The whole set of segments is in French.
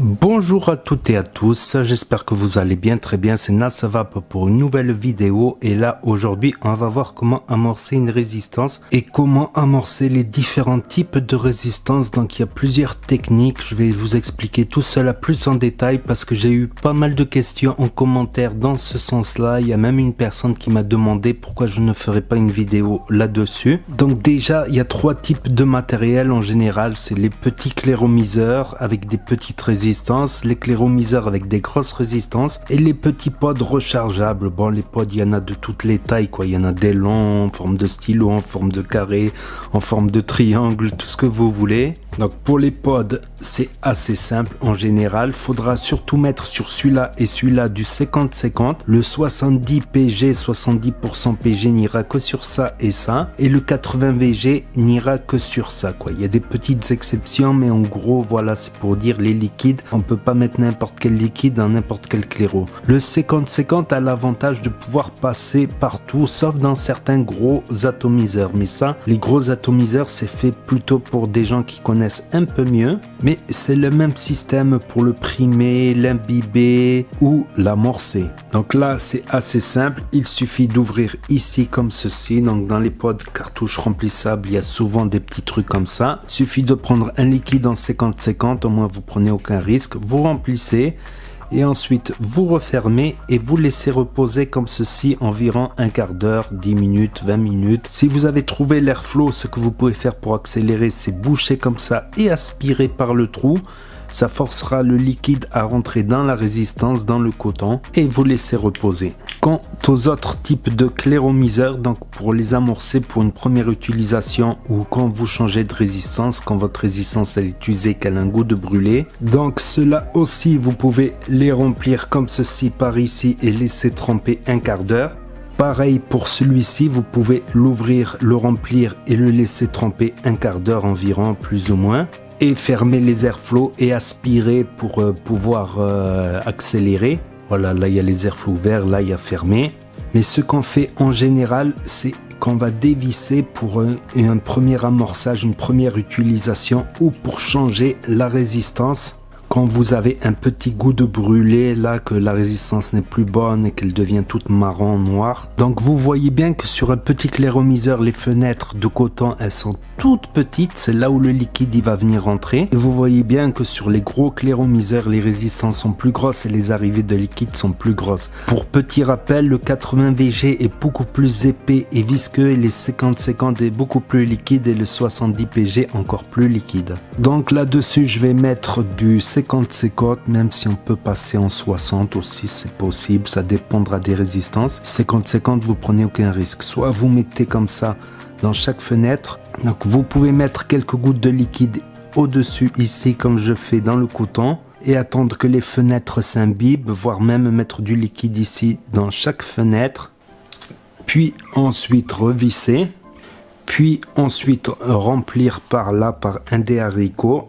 Bonjour à toutes et à tous, j'espère que vous allez bien, très bien, c'est Nasavap pour une nouvelle vidéo et là aujourd'hui on va voir comment amorcer une résistance et comment amorcer les différents types de résistance. Donc il y a plusieurs techniques, je vais vous expliquer tout cela plus en détail parce que j'ai eu pas mal de questions en commentaire dans ce sens là. Il y a même une personne qui m'a demandé pourquoi je ne ferais pas une vidéo là-dessus. Donc déjà il y a trois types de matériel en général, c'est les petits clairomiseurs avec des petites résistances, les clairomiseurs avec des grosses résistances et les petits pods rechargeables. Bon, les pods il y en a de toutes les tailles quoi, il y en a des longs en forme de stylo, en forme de carré, en forme de triangle, tout ce que vous voulez. Donc pour les pods c'est assez simple en général, faudra surtout mettre sur celui-là et celui-là du 50-50, le 70 PG, 70% PG n'ira que sur ça et ça, et le 80 VG n'ira que sur ça quoi. Il y a des petites exceptions mais en gros voilà, c'est pour dire les liquides, on peut pas mettre n'importe quel liquide dans n'importe quel claireau. Le 50-50 a l'avantage de pouvoir passer partout sauf dans certains gros atomiseurs, mais ça les gros atomiseurs c'est fait plutôt pour des gens qui connaissent un peu mieux, mais c'est le même système pour le primer, l'imbiber ou l'amorcer. Donc là c'est assez simple, il suffit d'ouvrir ici comme ceci. Donc dans les pods cartouches remplissables il y a souvent des petits trucs comme ça, il suffit de prendre un liquide en 50-50, au moins vous prenez aucun risque, vous remplissez et ensuite vous refermez et vous laissez reposer comme ceci environ un quart d'heure, 10 minutes, 20 minutes. Si vous avez trouvé l'airflow, ce que vous pouvez faire pour accélérer, c'est boucher comme ça et aspirer par le trou. Ça forcera le liquide à rentrer dans la résistance, dans le coton, et vous laissez reposer. Quant aux autres types de clairomiseurs, donc pour les amorcer pour une première utilisation ou quand vous changez de résistance, quand votre résistance elle est usée, qu'elle a un goût de brûlé. Donc cela aussi vous pouvez les remplir comme ceci par ici et laisser tremper un quart d'heure. Pareil pour celui-ci, vous pouvez l'ouvrir, le remplir et le laisser tremper un quart d'heure environ, plus ou moins. Et fermer les airflows et aspirer pour pouvoir accélérer. Voilà, là il y a les airflows ouverts, là il y a fermé. Mais ce qu'on fait en général, c'est qu'on va dévisser pour un premier amorçage, une première utilisation ou pour changer la résistance. Quand vous avez un petit goût de brûlé, là que la résistance n'est plus bonne et qu'elle devient toute marron, noire. Donc vous voyez bien que sur un petit clairomiseur, les fenêtres de coton, elles sont toutes petites. C'est là où le liquide il va venir rentrer. Et vous voyez bien que sur les gros clairomiseurs, les résistances sont plus grosses et les arrivées de liquide sont plus grosses. Pour petit rappel, le 80 VG est beaucoup plus épais et visqueux et les 50-50 est beaucoup plus liquide et le 70 PG encore plus liquide. Donc là-dessus, je vais mettre du 50-50, même si on peut passer en 60 aussi, c'est possible, ça dépendra des résistances. 50-50, vous prenez aucun risque. Soit vous mettez comme ça dans chaque fenêtre, donc vous pouvez mettre quelques gouttes de liquide au-dessus ici, comme je fais dans le coton, et attendre que les fenêtres s'imbibent, voire même mettre du liquide ici dans chaque fenêtre, puis ensuite revisser, puis ensuite remplir par là par un des haricots,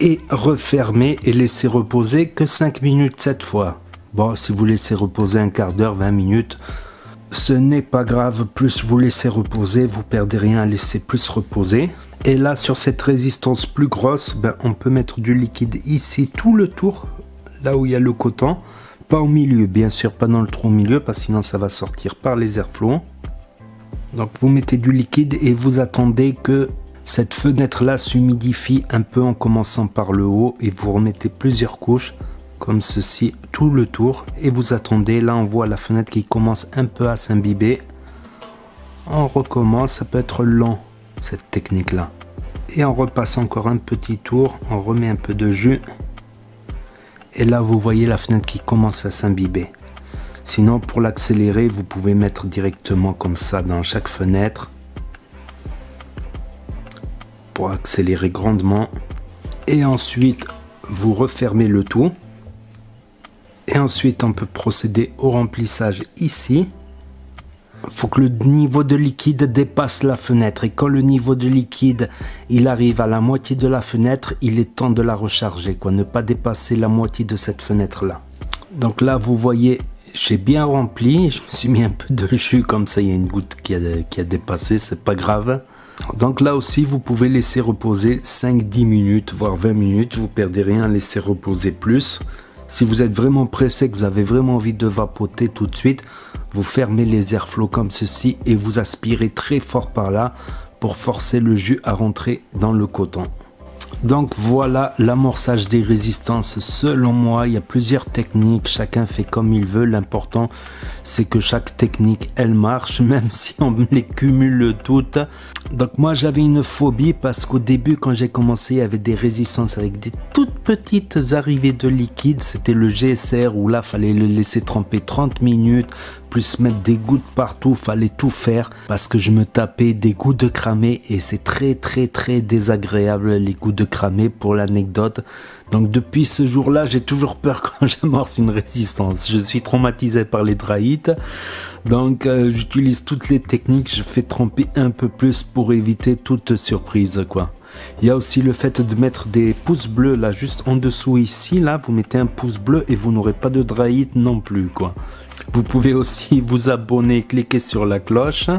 et refermer et laisser reposer que 5 minutes cette fois. Bon, si vous laissez reposer un quart d'heure, 20 minutes, ce n'est pas grave. Plus vous laissez reposer, vous perdez rien à laisser plus reposer. Et là, sur cette résistance plus grosse, on peut mettre du liquide ici tout le tour, là où il y a le coton. Pas au milieu, bien sûr, pas dans le trou au milieu, parce que sinon ça va sortir par les airflows. Donc vous mettez du liquide et vous attendez que cette fenêtre-là s'humidifie un peu en commençant par le haut et vous remettez plusieurs couches comme ceci tout le tour et vous attendez. Là on voit la fenêtre qui commence un peu à s'imbiber. On recommence, ça peut être long cette technique-là. Et on repasse encore un petit tour, on remet un peu de jus. Et là vous voyez la fenêtre qui commence à s'imbiber. Sinon pour l'accélérer, vous pouvez mettre directement comme ça dans chaque fenêtre. Pour accélérer grandement et ensuite vous refermez le tout et ensuite on peut procéder au remplissage ici. Il faut que le niveau de liquide dépasse la fenêtre et quand le niveau de liquide il arrive à la moitié de la fenêtre, il est temps de la recharger quoi, ne pas dépasser la moitié de cette fenêtre là. Donc là vous voyez j'ai bien rempli, je me suis mis un peu de jus comme ça, il y a une goutte qui a dépassé, c'est pas grave. Donc là aussi, vous pouvez laisser reposer 5-10 minutes, voire 20 minutes. Vous perdez rien à laisser reposer plus. Si vous êtes vraiment pressé, que vous avez vraiment envie de vapoter tout de suite, vous fermez les airflows comme ceci et vous aspirez très fort par là pour forcer le jus à rentrer dans le coton. Donc voilà l'amorçage des résistances. Selon moi, il y a plusieurs techniques, chacun fait comme il veut. L'important, c'est que chaque technique, elle marche, même si on les cumule toutes. Donc moi, j'avais une phobie parce qu'au début, quand j'ai commencé, il y avait des résistances avec des toutes petites arrivées de liquide. C'était le GSR où là, fallait le laisser tremper 30 minutes, plus mettre des gouttes partout, fallait tout faire parce que je me tapais des gouttes de cramé et c'est très désagréable les gouttes de cramé pour l'anecdote. Donc depuis ce jour-là, j'ai toujours peur quand j'amorce une résistance. Je suis traumatisé par les dry heat. Donc j'utilise toutes les techniques, je fais tremper un peu plus pour éviter toute surprise quoi. Il y a aussi le fait de mettre des pouces bleus là juste en dessous ici, là vous mettez un pouce bleu et vous n'aurez pas de dry heat non plus quoi. Vous pouvez aussi vous abonner, cliquer sur la cloche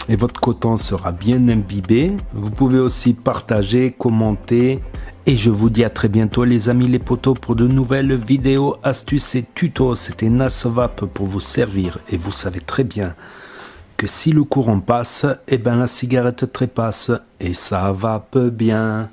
et votre coton sera bien imbibé. Vous pouvez aussi partager, commenter et je vous dis à très bientôt les amis les potos pour de nouvelles vidéos, astuces et tutos. C'était Nasovap pour vous servir et vous savez très bien que si le courant passe, eh ben la cigarette trépasse et ça va peu bien.